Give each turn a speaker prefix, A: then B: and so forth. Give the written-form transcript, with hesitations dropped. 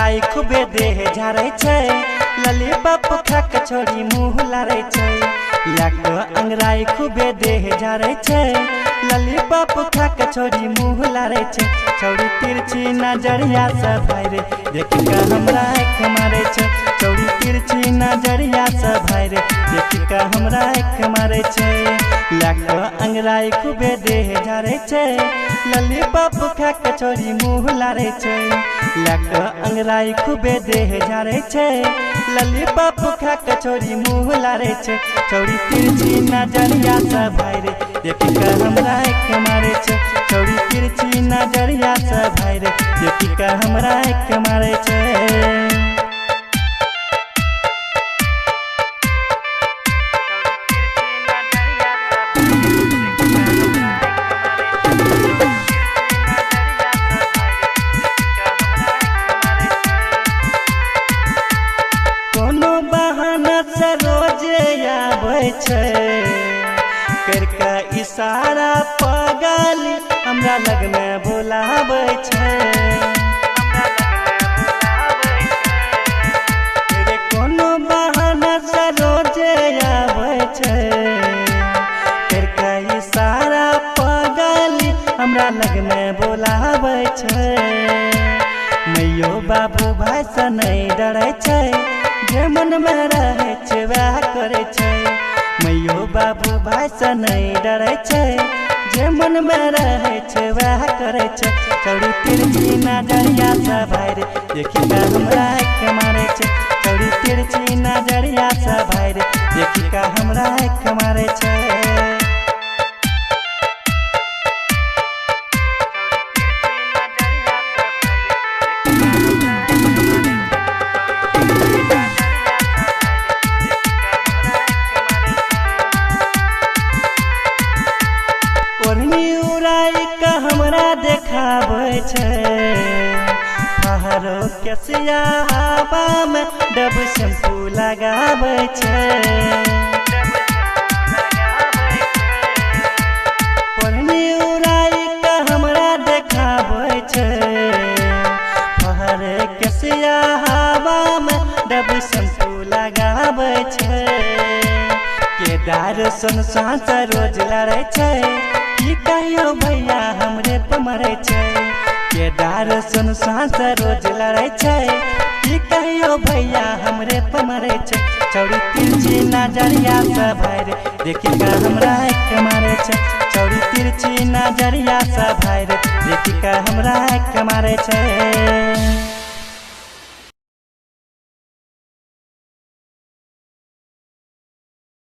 A: अंगराई खूबे देह झारे छै, लॉलीपॉप खा के छोरी मुँह लारे छै। लाक अंगराई खूबे देह झारे छै, लॉलीपॉप खा के छोरी मुँह लारे छै। छौरी तिरछी नजरिया से भाई रे देख के हमरा आँख मारे छै। छौरी तिरछी नजरिया से भाई रे देख के हमरा आँख मारे छै। लाक अंगराई खूबे देह झारे छै, लॉलीपॉप खा के छोरी मुँह लारे छै। लाक अंगराई खूबे देह झारे छै, लॉलीपॉप खा के छोरी मुँह लारे छै। छौरी तिरछी नजरिया से भाई रे देख के हमरा आँख मारे छै। छौरी तिरछी नजरिया से भाई रे देख के हमरा आँख मारे छै। कोनो बहाना से रोजे आबै छै, करके इशारा पगल हमरा लग में बुलाबै छै। रे कोनो बहाना से रोजे आबै छै, करके इशारा पगल हमरा लग में बुलाबै छै। मैयो बाबू भाई से नहीं डरै छै, जे मन में रहे छै वह करे छै। मैयो बाबू भाई से नहीं डरै छै, जे मन में रहे छै वह करे छै। छौरी तिरछी नजरिया से भाई रे देख के हमरा आँख मारे छै। छौरी तिरछी नजरिया से भाई रे देख के हमरा आँख मारे छै। ओढ़नी उड़ाई के हमरा देखाबै छै, पहाड़ो के सिया हवा में डब शैम्पू लगाबै छै। ओढ़नी उड़ाई के हमरा देखाबै छै, पहाड़ के सिया हवा में डब शैम्पू लगाबै छै। केदार सुन सांस रोज लड़ै छै, की कहियो भैया हमरे पे मरे छै। केदार सुन सांस रोज लड़ै छै, की कहियो भैया हमरे पे मरे छै। छौरी तिरछी नजरिया से भाई रे देख के हमरा आँख मारे छै। छौरी तिरछी नजरिया से भाई रे देख के हमरा आँख मारे छै।